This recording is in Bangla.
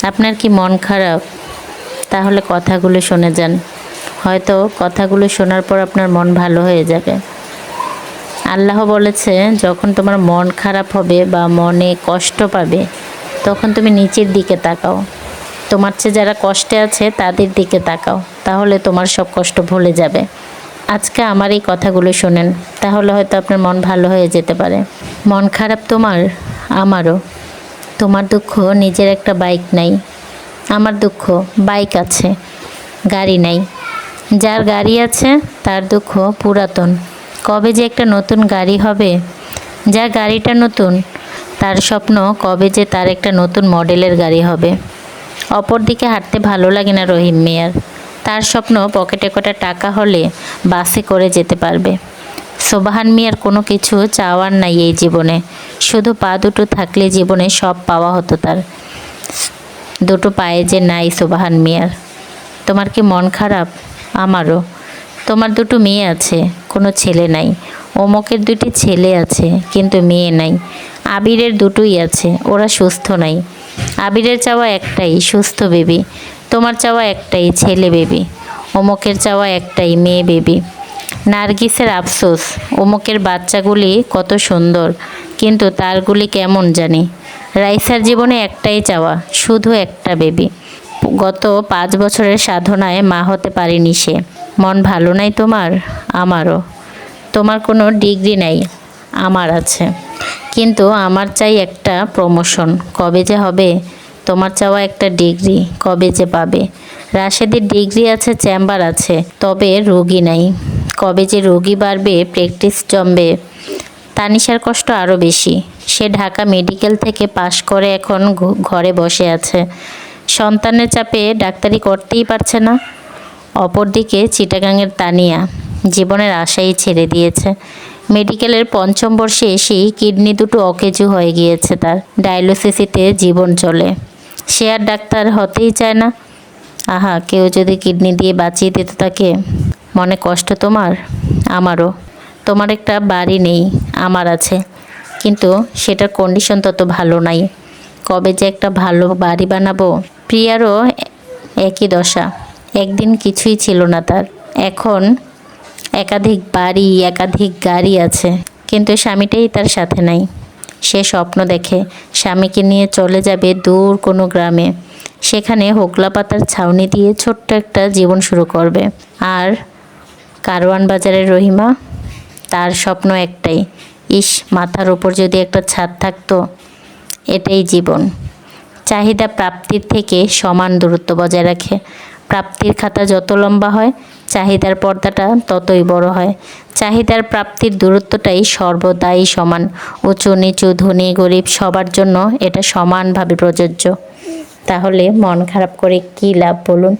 আপনার কি মন খারাপ? তাহলে কথাগুলো শুনে যান। হয়তো কথাগুলো শোনার পর আপনার মন ভালো হয়ে যাবে। আল্লাহ বলেছে, যখন তোমার মন খারাপ হবে বা মনে কষ্ট পাবে, তখন তুমি নিচের দিকে তাকাও। তোমার চেয়ে যারা কষ্টে আছে তাদের দিকে তাকাও, তাহলে তোমার সব কষ্ট ভুলে যাবে। আজকে আমার এই কথাগুলো শোনেন, তাহলে হয়তো আপনার মন ভালো হয়ে যেতে পারে। মন খারাপ তোমার? আমারও। তোমার দুঃখ নিজের একটা বাইক নাই, আমার দুঃখ বাইক আছে, গাড়ি নাই। যার গাড়ি আছে তার দুঃখ পুরাতন, কবে যে একটা নতুন গাড়ি হবে। যার গাড়িটা নতুন তার স্বপ্ন কবে যে তার একটা নতুন মডেলের গাড়ি হবে। অপর দিকে হাঁটতে ভালো লাগে না রহিম মিয়ার, তার স্বপ্ন পকেটে কটা টাকা হলে বাসে করে যেতে পারবে। সোবাহান মিয়ার কোনো কিছু চাওয়ার নাই এই জীবনে, শুধু পা দুটো থাকলে জীবনে সব পাওয়া হতো তার। দুটো পায়ে যে নাই সোবাহান মিয়ার। তোমার কি মন খারাপ? আমারও। তোমার দুটো মেয়ে আছে, কোনো ছেলে নাই। ওমকের দুটি ছেলে আছে, কিন্তু মেয়ে নাই। আবিরের দুটোই আছে, ওরা সুস্থ নাই। আবিরের চাওয়া একটাই, সুস্থ বেবি। তোমার চাওয়া একটাই, ছেলে বেবি। ওমকের চাওয়া একটাই, মেয়ে বেবি। নার্গিসের আফসোস, ওমকের বাচ্চাগুলি কত সুন্দর, কিন্তু তারগুলি কেমন জানি। রাইসার জীবনে একটাই চাওয়া, শুধু একটা বেবি। গত 5 বছরের সাধনায় মা হতে পারেনি সে। মন ভালো নাই তোমার? আমারও। তোমার কোনো ডিগ্রি নাই, আমার আছে, কিন্তু আমার চাই একটা প্রমোশন, কবে যে হবে। তোমার চাওয়া একটা ডিগ্রি, কবে যে পাবে। রাশেদের ডিগ্রি আছে, চেম্বার আছে, তবে রোগী নাই, কবে যে রোগী বাড়বে, প্র্যাকটিস জমবে। তানিশার কষ্ট আরও বেশি, সে ঢাকা মেডিকেল থেকে পাশ করে এখন ঘরে বসে আছে। সন্তানের চাপে ডাক্তারি করতেই পারছে না। অপরদিকে চিটাগাংয়ের তানিয়া জীবনের আশাই ছেড়ে দিয়েছে। মেডিকেলের 5ম বর্ষে এসেই কিডনি দুটো অকেজো হয়ে গিয়েছে তার, ডায়ালিসিসে জীবন চলে। সে আর ডাক্তার হতেই চায় না। আহা, কেউ যদি কিডনি দিয়ে বাঁচিয়ে দিত তাকে। মনে কষ্ট তোমার? আমারও। তোমার একটা বাড়ি নেই, আমার আছে, কিন্তু সেটার কন্ডিশন তত ভালো নাই। কবে যে একটা ভালো বাড়ি বানাবো। প্রিয়ারও একই দশা, একদিন কিছুই ছিল না তার, এখন একাধিক বাড়ি, একাধিক গাড়ি আছে, কিন্তু স্বামীটাই তার সাথে নাই। সে স্বপ্ন দেখে স্বামীকে নিয়ে চলে যাবে দূর কোনো গ্রামে, সেখানে হোগলা পাতার ছাউনি দিয়ে ছোট্ট একটা জীবন শুরু করবে। আর কারওয়ান বাজারের রহিমা, তার স্বপ্ন একটাই, ইস, মাথার উপর যদি একটা ছাদ থাকতো। এটাই জীবন। চাহিদা প্রাপ্তির থেকে সমান দূরত্ব বজায় রাখে। প্রাপ্তির খাতা যত লম্বা হয়, চাহিদার পর্দাটা ততই বড় হয়। চাহিদার প্রাপ্তির দূরত্বটাই সর্বদাই সমান। উঁচু নিচু, ধনী গরিব সবার জন্য এটা সমানভাবে প্রযোজ্য। তাহলে মন খারাপ করে কী লাভ বলুন?